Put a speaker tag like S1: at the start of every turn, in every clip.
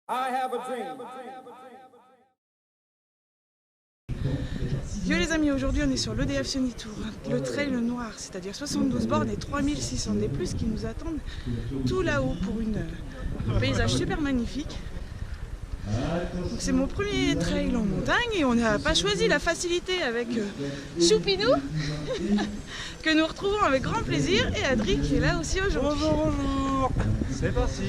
S1: I have a dream.
S2: Yo les amis, aujourd'hui on est sur l'EDF Sunitour, le trail noir, c'est-à-dire 72 bornes et 3600 des plus qui nous attendent tout là-haut pour un paysage super magnifique. C'est mon premier trail en montagne et on n'a pas choisi la facilité avec Choupinou que nous retrouvons avec grand plaisir, et Adri qui est là aussi aujourd'hui.
S3: Bonjour, bonjour. C'est parti.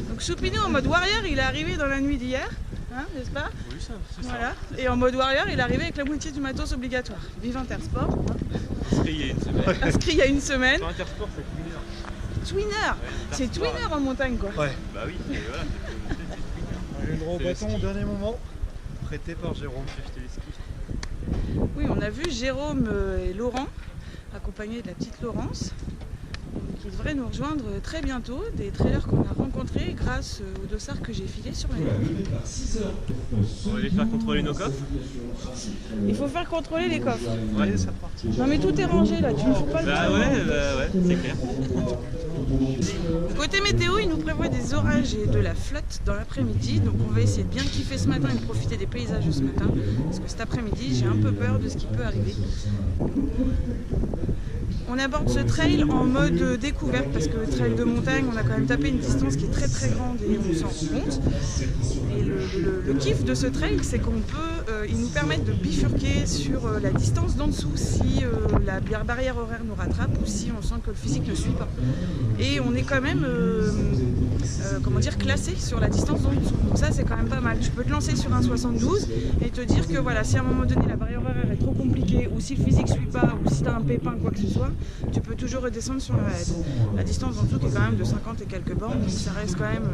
S2: Donc Choupinou en mode warrior, il est arrivé dans la nuit d'hier, hein, n'est-ce pas?
S3: Oui, c'est
S2: voilà. Ça. Et en mode warrior, il est arrivé avec la moitié du matos obligatoire. Vive Intersport.
S3: Inscrit il y a une semaine.
S2: Inscrit il y a une semaine.
S3: Sur Intersport, c'est Twinner.
S2: Twinner, ouais, c'est Twinner en montagne quoi.
S3: Ouais. Bah oui, et voilà.
S4: Le droit au bâton au dernier moment, prêté par Jérôme.
S3: J'ai acheté les skis.
S2: Oui, on a vu Jérôme et Laurent, accompagnés de la petite Laurence, qui devraient nous rejoindre très bientôt, des trailers qu'on a rencontrés grâce au dossard que j'ai filé sur la ligne.
S3: On va les faire contrôler nos coffres.
S2: Il faut faire contrôler les coffres.
S3: Ouais, c'est reparti.
S2: Non mais tout est rangé là, tu ne faut pas le
S3: Bah ouais, c'est clair.
S2: Côté météo, il nous prévoit des orages et de la flotte dans l'après-midi, donc on va essayer de bien kiffer ce matin et de profiter des paysages de ce matin, parce que cet après-midi, j'ai un peu peur de ce qui peut arriver. On aborde ce trail en mode découverte, parce que le trail de montagne, on a quand même tapé une distance qui est très très grande et on s'en rend compte. Et le kiff de ce trail, c'est qu'on peut, il nous permet de bifurquer sur la distance d'en dessous si la barrière horaire nous rattrape ou si on sent que le physique ne suit pas. Et on est quand même comment dire, classé sur la distance d'en dessous. Donc ça c'est quand même pas mal. Tu peux te lancer sur un 72 et te dire que voilà, si à un moment donné la barrière horaire est trop compliquée ou si le physique ne suit pas ou si tu as un pépin quoi que ce soit, tu peux toujours redescendre sur la distance d'en dessous qui est quand même de 50 et quelques bornes. Donc ça reste quand même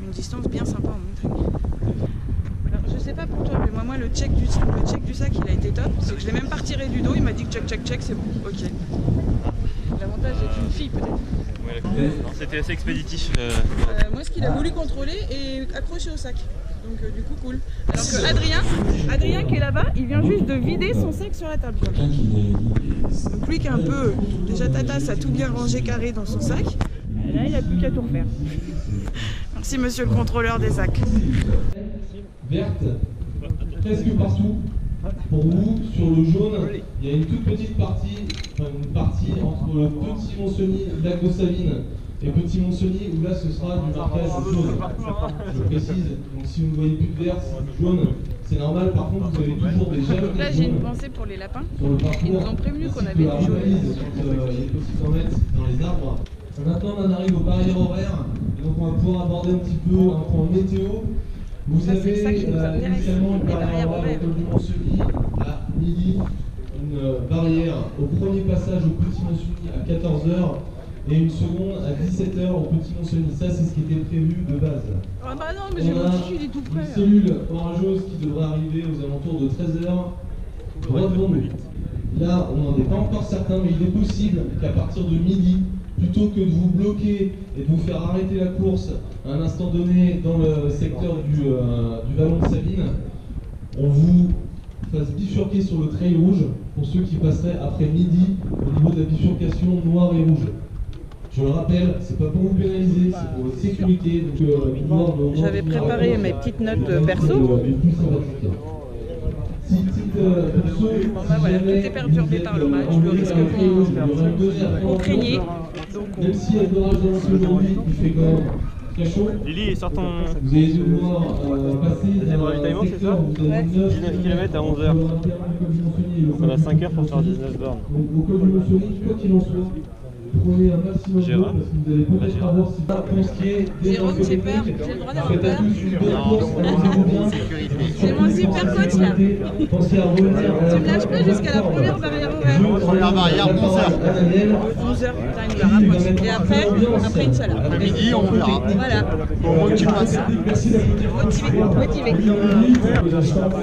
S2: une distance bien sympa en montagne. Alors, je sais pas pour toi, mais moi le check du sac il a été top. C'est que je l'ai même pas retiré du dos, il m'a dit que check c'est bon. Ok. L'avantage d'être une fille peut-être.
S3: Ouais, non, c'était assez expéditif.
S2: Moi ce qu'il a voulu contrôler est accroché au sac. Donc du coup cool. Alors que Adrien qui est là-bas, il vient juste de vider son sac sur la table. Quoi. Donc lui qui est un peu déjà tatasse a tout bien rangé carré dans son sac. Et là il a plus qu'à tout refaire. Merci monsieur le contrôleur des sacs.
S5: Verte, presque partout. Pour vous, sur le jaune, il y a une toute petite partie, entre le Petit Montseny, lac de Savine, et Petit Montseny, où là ce sera du marquage jaune. Je précise, donc si vous ne voyez plus de vert, c'est du jaune, c'est normal. Par contre, vous avez toujours des jalons.
S2: Là j'ai une pensée pour les lapins. Ils nous ont prévenu qu'on avait du jaune.
S5: Il est possible d'en mettre dans les arbres. Maintenant, on en arrive aux barrières horaires, et donc on va pouvoir aborder un petit peu un point météo. Vous avez initialement une barrière horaire au col du Montseny à midi, une barrière au premier passage au Petit Montseny à 14 h et une seconde à 17 h au Petit Montseny. Ça, c'est ce qui était prévu de base.
S2: Ah bah non, mais j'ai mon tissu, il est tout prêt.
S5: Une cellule orageuse qui devrait arriver aux alentours de 13 h, droit devant nous. Là, on n'en est pas encore certain, mais il est possible qu'à partir de midi, plutôt que de vous bloquer et de vous faire arrêter la course à un instant donné dans le secteur du vallon de Savine, on vous fasse bifurquer sur le trail rouge pour ceux qui passeraient après midi au niveau de la bifurcation noire et rouge. Je le rappelle, c'est pas pour vous pénaliser, c'est pour votre sécurité.
S2: J'avais préparé mes petites notes perso. Bon bah voilà, tout est perturbé par l'orage, le risque qu'on craignait.
S5: Même si il y a de l'orage dans aujourd'hui, il fait quand même très chaud.
S3: Lily, sort ton...
S5: Vous allez devoir passer
S3: le ravitaillement, c'est ça?
S2: Ouais.
S3: 19 km à 11 h. Donc on a 5 h pour faire 19 bornes.
S5: Au col du Montseny, quoi qu'il en soit, prenez un maximum d'eau parce que vous allez peut-être avoir si pas pour ce qui est des
S2: Jérôme, j'ai peur, j'ai le droit d'avoir peur.
S5: C'est
S2: mon super coach là.
S5: Pensez à revenir.
S2: Tu me lâches pas jusqu'à la première barrière horaire.
S4: Première barrière, 11 h.
S2: 11 h, putain, il nous la rapproche. Et après Inch'Allah.
S4: À midi, on verra.
S2: Voilà.
S4: Au moins que tu passes.
S2: Motivé.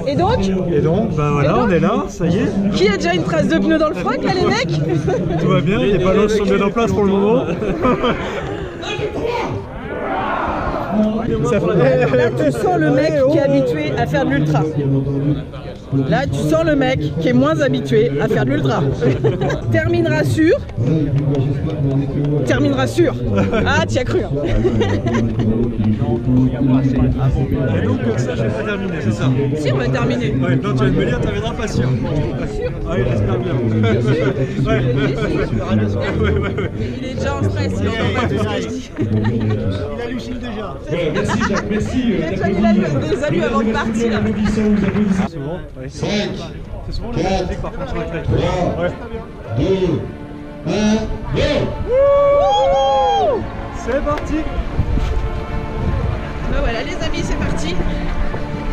S2: Et donc,
S4: bah voilà, on est là, ça y est.
S2: Qui a déjà une trace de pneu dans le froc là les mecs?
S4: Tout va bien, les ballons sont bien en place pour le moment.
S2: Là tu sens le mec qui est habitué à faire de l'ultra.
S1: Là, tu sens le mec qui est moins habitué à faire de l'ultra. Terminera sûr. Terminera sûr. Ah, tu y as cru. Hein.
S4: Et donc comme ça je vais pas terminer, c'est ça?
S2: Si, on va terminer.
S4: Ouais, non, tu vas me dire, tu reviendras pas sûr.
S2: Sûr.
S4: Ah oui, j'espère bien.
S2: Il est déjà en stress, il entend pas tout ce que je dis.
S4: Il hallucine déjà.
S5: Voilà, merci Jacques, merci.
S2: Il les a lus avant de partir.
S4: C'est souvent, ouais.
S5: 5,
S4: C'est souvent les mêmes musiques par contre sur les trails.
S5: 3,
S4: Ouais.
S5: 2, 1, go!
S4: C'est parti.
S2: Ben voilà les amis, c'est parti.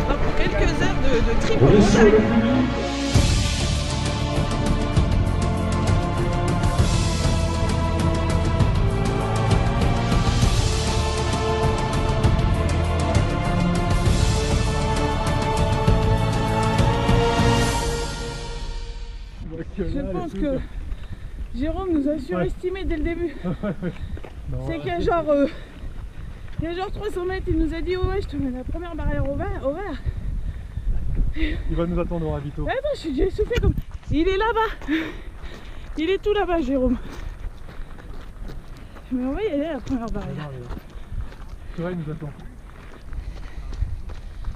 S2: Pour quelques heures de trip en montagne. Je pense que Jérôme nous a surestimé dès le début. C'est qu'il y a genre 300 mètres, il nous a dit ouais, je te mets la première barrière au vert.
S4: Il va nous attendre au ravito.
S2: Attends, je suis déjà essoufflé comme... Il est là-bas. Il est tout là-bas, Jérôme. Mais on va y aller à la première barrière.
S4: C'est vrai, il nous attend.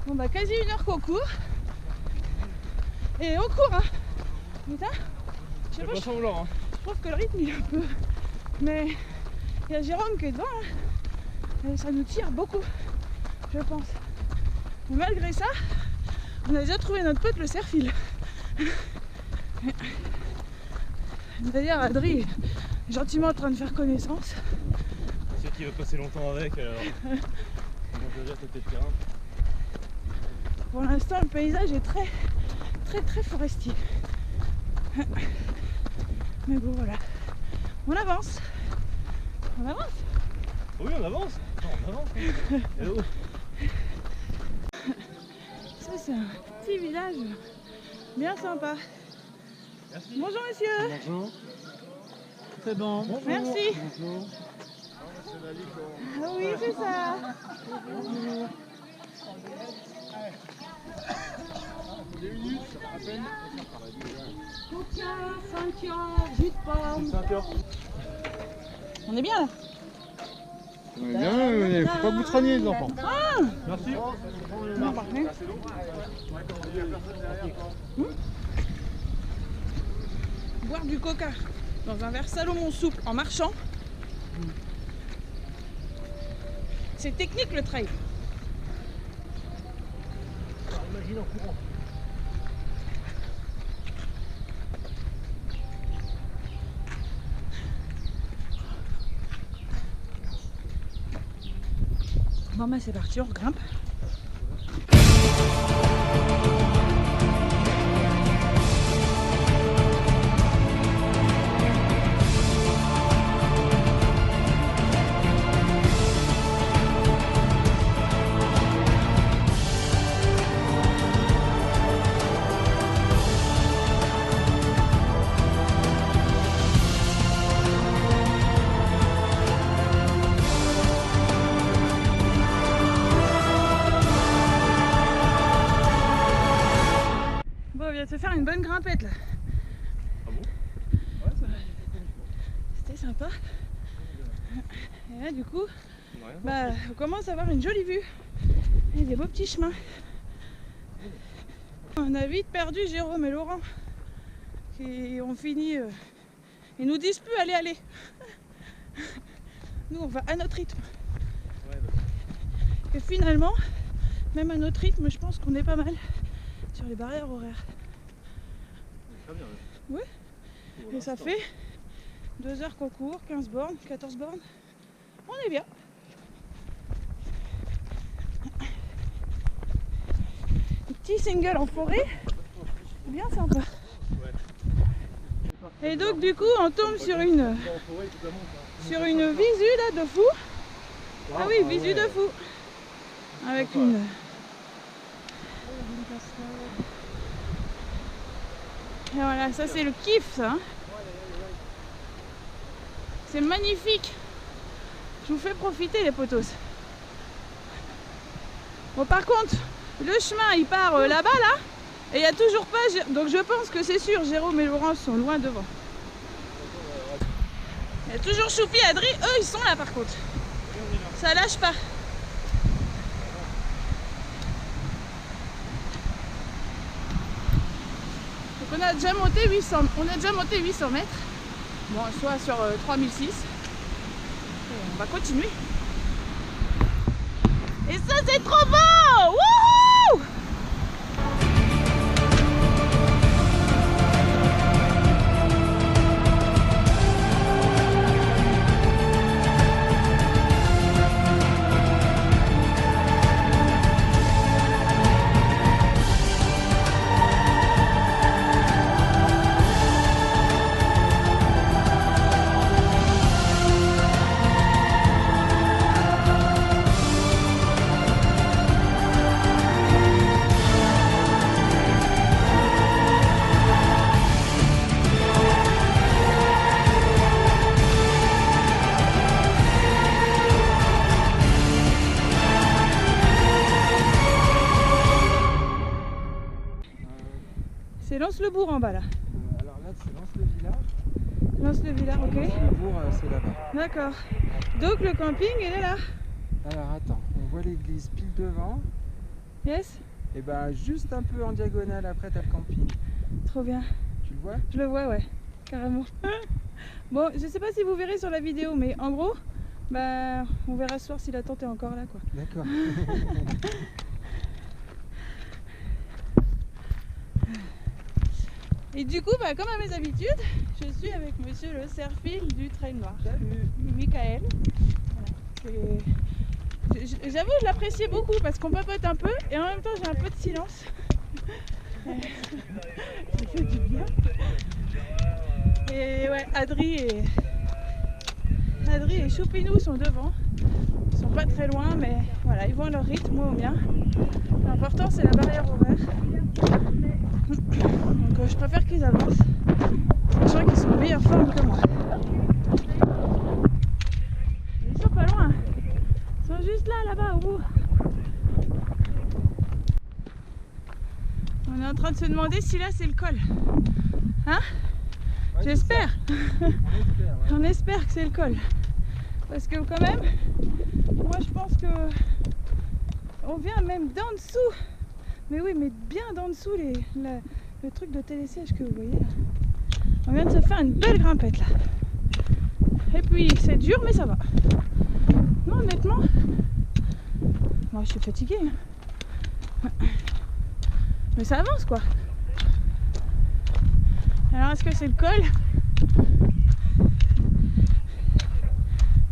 S2: Bon bah quasi 1 heure qu'on court. Et on court hein. Putain, je sais pas, je trouve que le rythme il est un peu... Mais il y a Jérôme qui est devant hein. Et ça nous tire beaucoup, je pense. Mais malgré ça, on a déjà trouvé notre pote le cerf-fil. D'ailleurs Adri est gentiment en train de faire connaissance.
S3: C'est qui va passer longtemps avec alors. On va déjà tâter le terrain.
S2: Pour l'instant le paysage est très forestier. Mais bon voilà. On avance. On avance.
S3: Oui, on avance. Non, on avance. Hello.
S2: Ça c'est un petit village bien sympa. Merci. Bonjour monsieur.
S4: Bonjour. C'est bon. Bonjour.
S2: Merci.
S4: Bonjour.
S2: Ah oui c'est ça.
S4: Bonjour.
S2: Coca, ceinture, jus de pomme. On est bien là.
S4: On est bien, il faut pas vous traîner les enfants.
S2: Ah
S4: Merci.
S2: non, parfait. Boire du coca dans un verre Salomon souple en marchant, c'est technique le trail.
S4: Imagine en courant.
S2: Bon bah c'est parti, on grimpe. Se faire une bonne grimpette là.
S3: Ah bon? Ouais,
S2: c'était sympa. Et là du coup, bah, on commence à avoir une jolie vue et des beaux petits chemins. On a vite perdu Jérôme et Laurent qui ont fini. Ils nous disent plus allez. Nous on va à notre rythme. Et finalement, même à notre rythme, je pense qu'on est pas mal sur les barrières horaires.
S3: Très bien.
S2: Oui.
S3: Voilà,
S2: et ça fait 2 heures qu'on court, 15 bornes, 14 bornes. On est bien. Un petit single en forêt, bien sympa. Et donc du coup on tombe sur une visu là de fou. Ah oui, visu de fou. Avec une... Et voilà, ça c'est le kiff ça. Hein. C'est magnifique. Je vous fais profiter les potos. Bon par contre, le chemin il part là-bas là. Et il n'y a toujours pas... Donc je pense que c'est sûr, Jérôme et Laurence sont loin devant. Il y a toujours Choupi et Adri, eux ils sont là par contre. Ça lâche pas. Donc on a déjà monté 800 mètres. Bon, soit sur 3006. Et on va continuer. Et ça c'est trop beau! Wouhou! C'est Lens-le-Bourg en bas là.
S6: Alors là c'est Lens-le-Villard.
S2: Lens-le-Villard, ok.
S6: Lens-le-Bourg c'est là-bas.
S2: D'accord. Donc le camping il est là.
S6: Alors attends, on voit l'église pile devant.
S2: Yes.
S6: Et bah juste un peu en diagonale après t'as le camping.
S2: Trop bien.
S6: Tu le vois?
S2: Je le vois, ouais. Carrément. Bon, je sais pas si vous verrez sur la vidéo, mais en gros, bah on verra ce soir si la tente est encore là quoi.
S6: D'accord.
S2: Et du coup, bah, comme à mes habitudes, je suis avec monsieur le serfil du Trail Noir, Michael. Voilà. J'avoue, je l'appréciais beaucoup parce qu'on papote un peu et en même temps j'ai un peu de silence. Ça fait du bien. Et ouais, Adri et Choupinou sont devant. Ils sont pas très loin, mais voilà, ils vont à leur rythme, moi au mien. L'important c'est la barrière horaire. Donc je préfère qu'ils avancent, sachant qu'ils sont en meilleure forme que moi. Ils sont pas loin, ils sont juste là-bas au bout. On est en train de se demander si là c'est le col. Hein? Ouais, j'espère. On espère que c'est le col. Parce que quand même, moi je pense que on vient même d'en dessous. Mais oui, mais bien d'en dessous le truc de télésiège que vous voyez là. On vient de se faire une belle grimpette là. Et puis c'est dur mais ça va. Non honnêtement, moi je suis fatiguée. Hein. Mais ça avance quoi. Alors est-ce que c'est le col?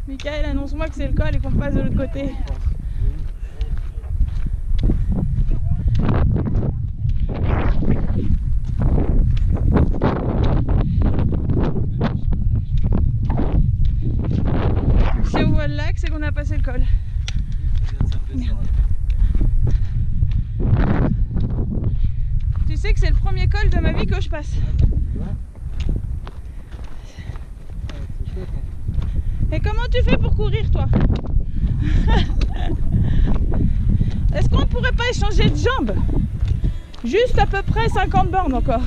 S2: Michael, annonce-moi que c'est le col et qu'on passe de l'autre côté. Si on voit le lac, c'est qu'on a passé le col. Tu sais que c'est le premier col de ma vie que je passe. Et comment tu fais pour courir toi? Est-ce qu'on ne pourrait pas échanger de jambes? Juste à peu près 50 bornes encore.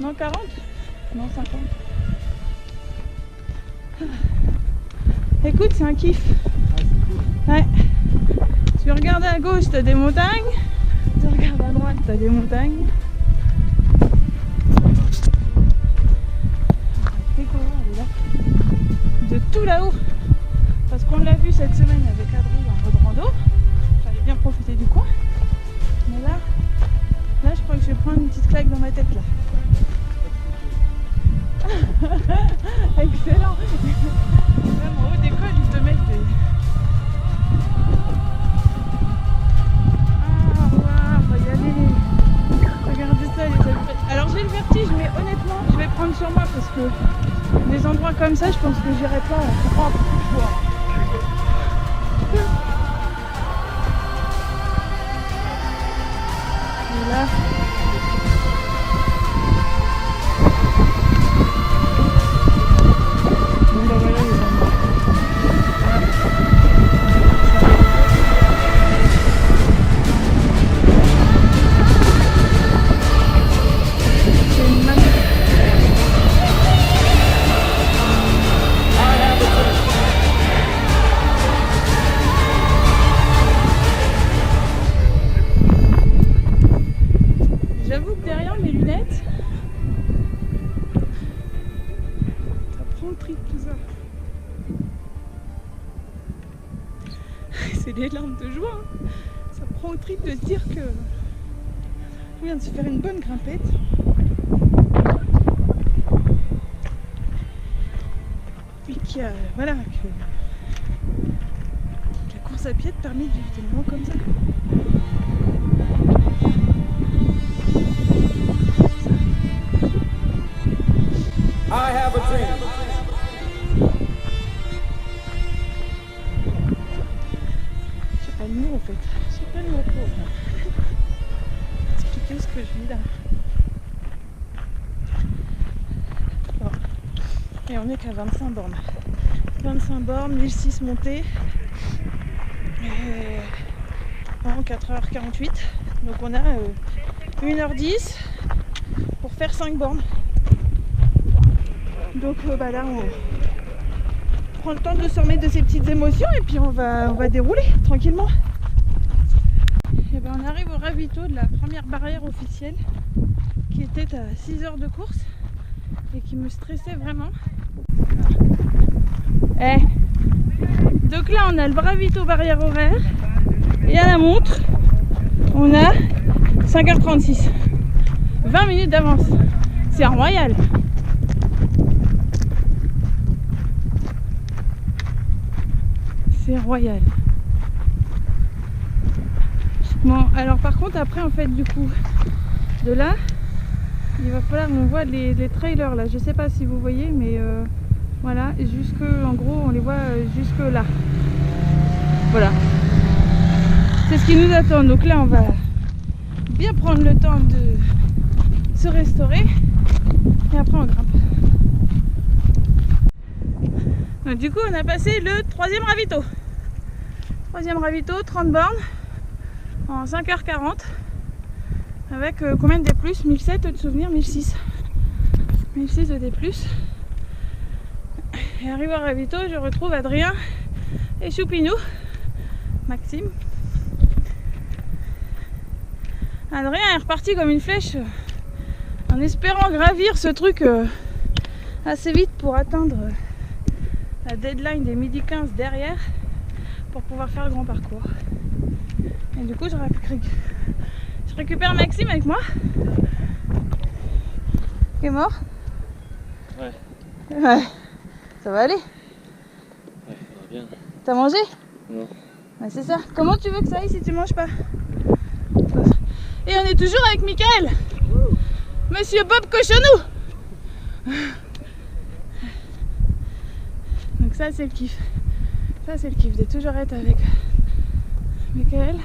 S2: Non 40? Non 50. Écoute, c'est un kiff. Ouais. Tu regardes à gauche, t'as des montagnes. Tu regardes à droite, t'as des montagnes. De tout là-haut, parce qu'on l'a vu cette semaine avec Adri en mode rando. J'avais bien profité du coin, mais là je crois que je vais prendre une petite claque dans ma tête là. Excellent. Même en haut des cols ils te mettent des... Ah waouh, on va y aller. Regardez ça les amis. Alors j'ai le vertige, mais honnêtement je vais prendre sur moi parce que des endroits comme ça, je pense que j'irai pas. Oh, et là. Bon bah voilà les amis. J'avoue que derrière mes lunettes, ça prend le trip tout ça. C'est des larmes de joie. Hein. Ça prend le trip de se dire que on vient de se faire une bonne grimpette. Et qu'il y a, voilà, que la course à pied te permet de vivre des moments comme ça.
S7: I have a dream.
S2: J'ai pas le mot en fait. J'ai pas le mot pour expliquer ce que je vis là. Bon. Et on est qu'à 25 bornes. 25 bornes, 1006 montées. En 4h48. Donc on a 1h10 pour faire 5 bornes. Donc là on prend le temps de se remettre de ces petites émotions et puis on va dérouler tranquillement. Et ben on arrive au ravito de la première barrière officielle qui était à 6 heures de course et qui me stressait vraiment. Donc là on a le ravito barrière horaire et à la montre on a 5h36. 20 minutes d'avance. C'est royal. C'est royal. Bon, alors par contre après en fait du coup de là il va falloir qu'on voit les trailers là. Je sais pas si vous voyez mais voilà, jusque en gros on les voit jusque là. Voilà. C'est ce qui nous attend. Donc là on va bien prendre le temps de se restaurer et après on grimpe. Donc, du coup on a passé le troisième ravito. Troisième ravito, 30 bornes en 5h40 avec combien de D+, 1007 de souvenir, 1006. 1006 de D+. Et arrivé au ravito, je retrouve Adrien et Choupinou, Maxime. Adrien est reparti comme une flèche en espérant gravir ce truc assez vite pour atteindre la deadline des 12h15 derrière pour pouvoir faire le grand parcours. Et du coup je récupère Maxime avec moi qui est mort. Ouais. Ça va aller?
S3: Ouais, ça va bien.
S2: T'as mangé?
S3: Non.
S2: Ouais, c'est ça. Comment tu veux que ça aille si tu manges pas? Et on est toujours avec Michael, Monsieur Bob Cochonou. Donc ça c'est le kiff. Ça c'est le kiff de toujours être avec Michael.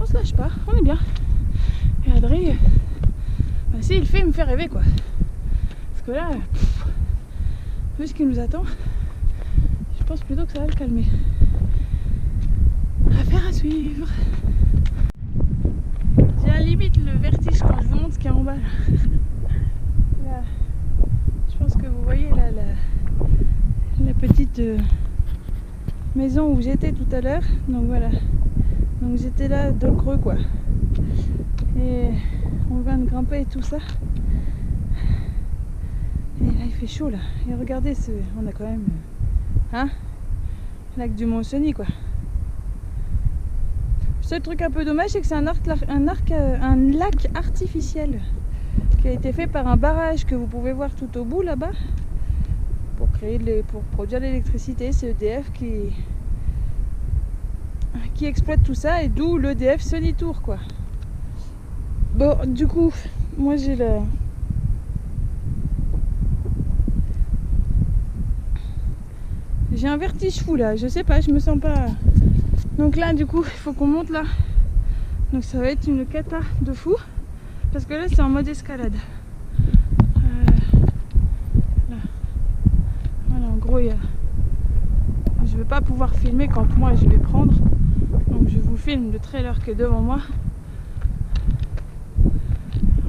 S2: On se lâche pas, on est bien. Et Adrien, bah si il me fait rêver quoi. Parce que là, vu ce qui nous attend, je pense plutôt que ça va le calmer. Affaire à suivre. J'ai à limite le vertige quand je vous montre ce qu'il y a en bas. Là, je pense que vous voyez là la petite maison où j'étais tout à l'heure. Donc voilà. Donc j'étais là dans le creux quoi. Et on vient de grimper et tout ça. Et là il fait chaud là. Et regardez, on a quand même lac du Mont-Cenis quoi. Le seul truc un peu dommage c'est que c'est un lac artificiel qui a été fait par un barrage que vous pouvez voir tout au bout là-bas pour produire l'électricité. C'est EDF qui exploite tout ça et d'où l'EDF Sonitour quoi. Bon du coup moi j'ai un vertige fou là, je sais pas, je me sens pas. Donc là du coup il faut qu'on monte là. Donc ça va être une cata de fou. Parce que là c'est en mode escalade. Là. Voilà en gros je vais pas pouvoir filmer quand moi je vais prendre. Donc je vous filme le trailer qui est devant moi.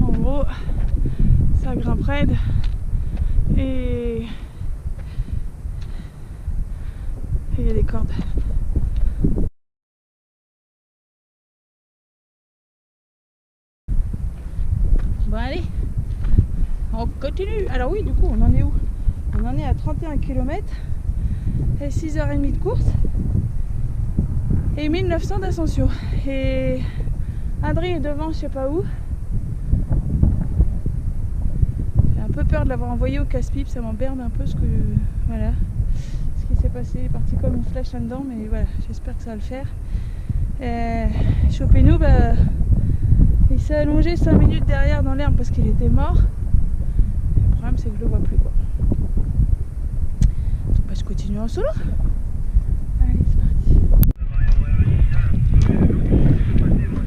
S2: En gros ça grimpe raide. Et il y a des cordes. Bon allez, on continue. Alors oui, du coup, on en est où? On en est à 31 km et 6h30 de course et 1900 d'ascension. Et Adrien est devant, je sais pas où. J'ai un peu peur de l'avoir envoyé au casse-pipe, ça m'emmerde un peu ce que... Voilà. Ce qui s'est passé, il est parti comme une flèche là-dedans, mais voilà, j'espère que ça va le faire. Chopez-nous, bah, il s'est allongé 5 minutes derrière dans l'herbe parce qu'il était mort. Le problème c'est que je le vois plus quoi. Donc bah, je continue en solo. Allez c'est parti.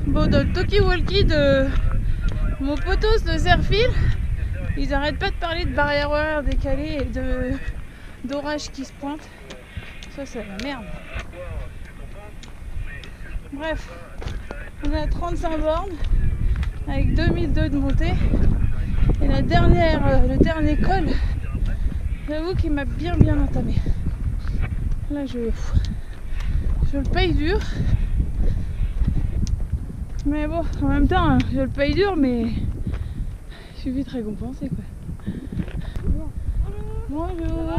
S2: Bon, dans le talkie-walkie de mon potos de Zerfil, ils arrêtent pas de parler de barrière horaire décalée et d'orage qui se pointe. Ça c'est la merde. Bref, on est à 35 bornes avec 2002 de montée et le dernier col, j'avoue qu'il m'a bien entamé. Là je le paye dur, mais bon en même temps je le paye dur mais je suis vite récompensée quoi. Bonjour,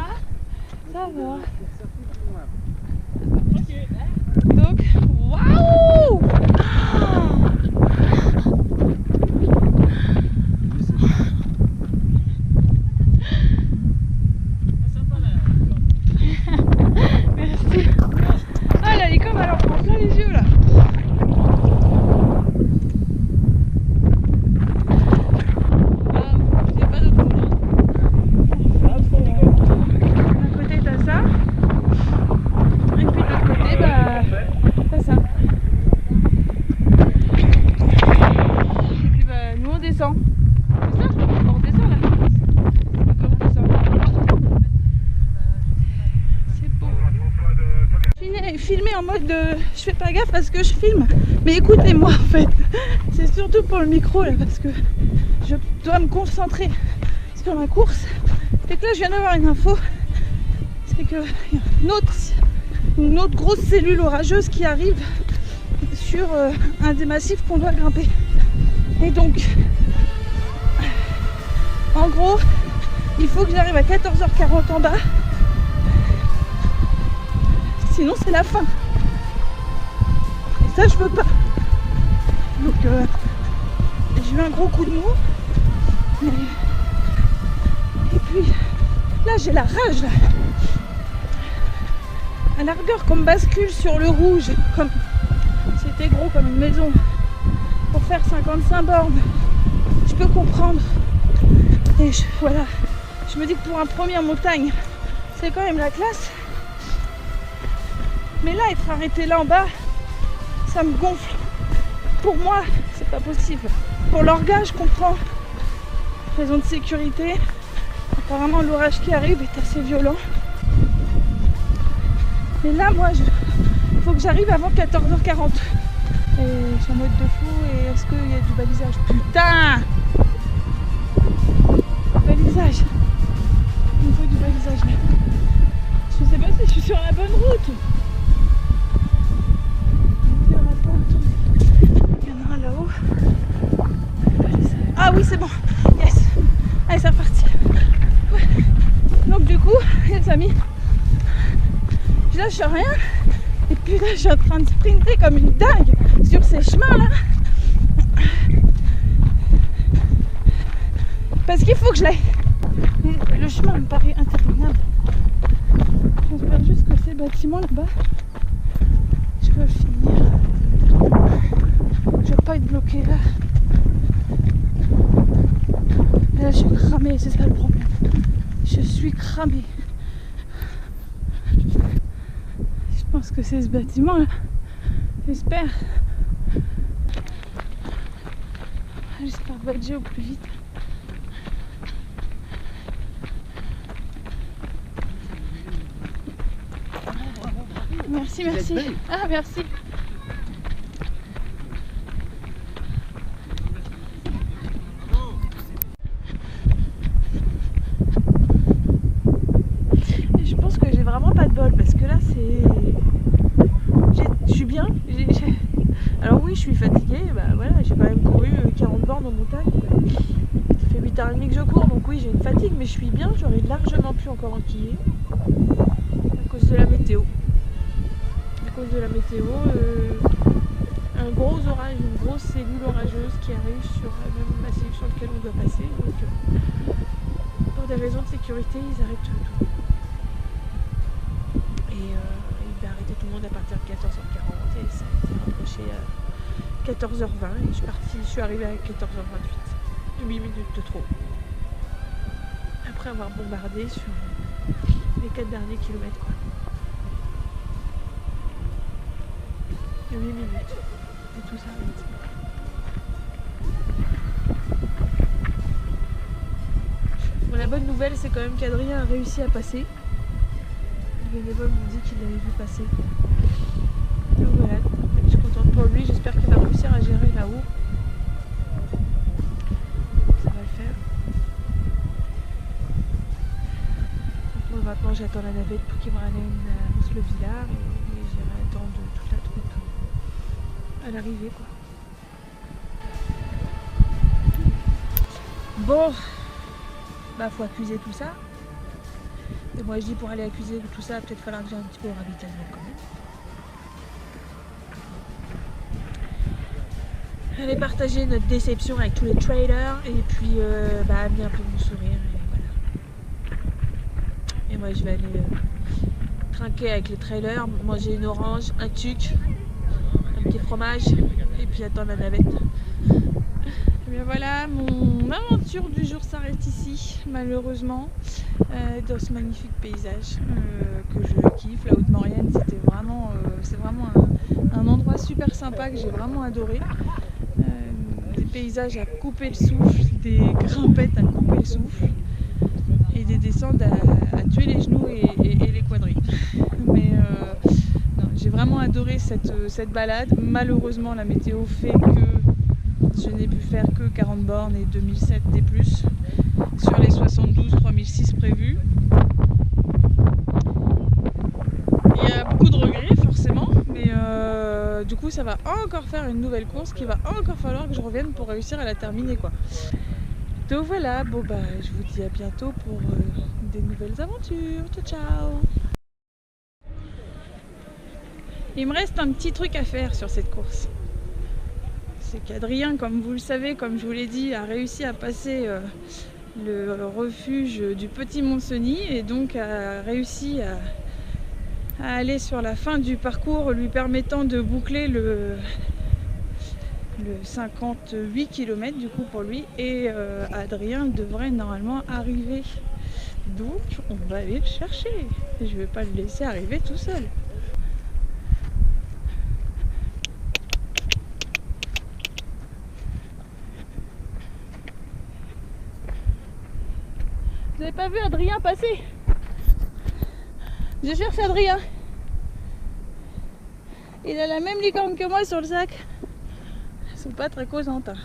S2: ça va? Donc, waouh! Merci. Ah la licorne alors prend plein les yeux là. J'ai pas d'autre mot. D'un côté t'as ça. Et puis de l'autre côté bah t'as ça. Et puis bah nous on descend. C'est ça? On redescend là. D'accord, on descend. C'est beau. Filmer en mode de... Je fais pas gaffe parce que je filme. Mais écoutez-moi en fait. C'est surtout pour le micro là parce que je dois me concentrer sur ma course. C'est que là je viens d'avoir une info. C'est que y a une autre grosse cellule orageuse qui arrive sur un des massifs qu'on doit grimper. Et donc, en gros, il faut que j'arrive à 14h40 en bas. Sinon, c'est la fin. Et ça, je veux pas. Donc, j'ai eu un gros coup de mou. Et puis, là, j'ai la rage. Là. À la rigueur qu'on me bascule sur le rouge, comme c'était gros comme une maison, pour faire 55 bornes, je peux comprendre. Et voilà, je me dis que pour un premier en montagne, c'est quand même la classe. Mais là, être arrêté là en bas, ça me gonfle. Pour moi, c'est pas possible. Pour l'orga, je comprends. Raison de sécurité. Apparemment, l'orage qui arrive est assez violent. Mais là, moi, il faut que j'arrive avant 14h40. Et je suis en mode de fou. Et est-ce qu'il y a du balisage? Putain! Balisage. Il me faut du balisage là. Je sais pas si je suis sur la bonne route. Il y en a un là-haut. Ah oui, c'est bon. Yes. Allez, c'est reparti. Ouais. Donc du coup, les amis, je lâche rien. Et puis là, je suis en train de sprinter comme une dingue sur ces chemins-là. Parce qu'il faut que je l'aille. Le chemin me paraît interminable. J'espère juste que ces bâtiments là-bas, je peux finir. Je vais pas être bloqué là. Et là, je suis cramée, c'est ça le problème. Je suis cramée. Je pense que c'est ce bâtiment là. J'espère. J'espère badger au plus vite. Merci, merci. Ah, merci. Et je pense que j'ai vraiment pas de bol parce que là c'est... Je suis bien. Alors oui, je suis fatiguée. Bah voilà, j'ai quand même couru 40 bornes en montagne.
S8: Ça fait 8h30 que je cours, donc oui, j'ai une fatigue, mais je suis bien. J'aurais largement pu encore enquiller à cause de la météo. À cause de la météo, un gros orage, une grosse cellule orageuse qui arrive sur le massif sur lequel on doit passer. Donc, pour des raisons de sécurité, ils arrêtent tout. Et il va arrêter tout le monde à partir de 14h40 et ça a été rapproché à 14h20 et je suis arrivée à 14h28. 8 minutes de trop. Après avoir bombardé sur les 4 derniers kilomètres, quoi. 8 minutes. Et tout s'arrête. Bon, la bonne nouvelle, c'est quand même qu'Adrien a réussi à passer. Le bénévole nous dit qu'il l'avait vu passer. Donc voilà, je suis contente pour lui. J'espère qu'il va réussir à gérer là-haut. Ça va le faire. Donc moi, maintenant, j'attends la navette pour qu'il me ramène à Mons-le-Villard et j'irai attendre toute la troupe à l'arrivée, quoi. Bon, bah faut accuser tout ça. Et moi je dis pour aller accuser tout ça, peut-être falloir que j'aille un petit peu au ravitaillement quand même. Aller partager notre déception avec tous les traders et puis amener un peu mon sourire et voilà. Et moi je vais aller trinquer avec les trailers, manger une orange, un tuc, un petit fromage et puis attendre la navette. Et bien voilà, mon aventure du jour s'arrête ici, malheureusement, dans ce magnifique paysage que je kiffe. La Haute-Maurienne, c'est vraiment un endroit super sympa que j'ai vraiment adoré. Des paysages à couper le souffle, des grimpettes à couper le souffle et des descentes à tuer les genoux et les quadrilles. Mais j'ai vraiment adoré cette balade. Malheureusement, la météo fait que je n'ai pu faire que 40 bornes et 2007 des plus sur les 72 3006 prévus. Il y a beaucoup de regrets forcément, mais du coup ça va encore faire une nouvelle course qu'il va encore falloir que je revienne pour réussir à la terminer, quoi. Donc voilà, bon bah je vous dis à bientôt pour des nouvelles aventures. Ciao ciao. Il me reste un petit truc à faire sur cette course. C'est qu'Adrien, comme vous le savez, comme je vous l'ai dit, a réussi à passer le refuge du Petit Montcenis et donc a réussi à aller sur la fin du parcours, lui permettant de boucler le 58 km du coup pour lui. Et Adrien devrait normalement arriver. Donc on va aller le chercher. Je ne vais pas le laisser arriver tout seul. Vous n'avez pas vu Adrien passer? Je cherche Adrien. Il a la même licorne que moi sur le sac. Elles sont pas très causantes, hein.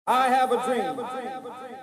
S7: I have a dream.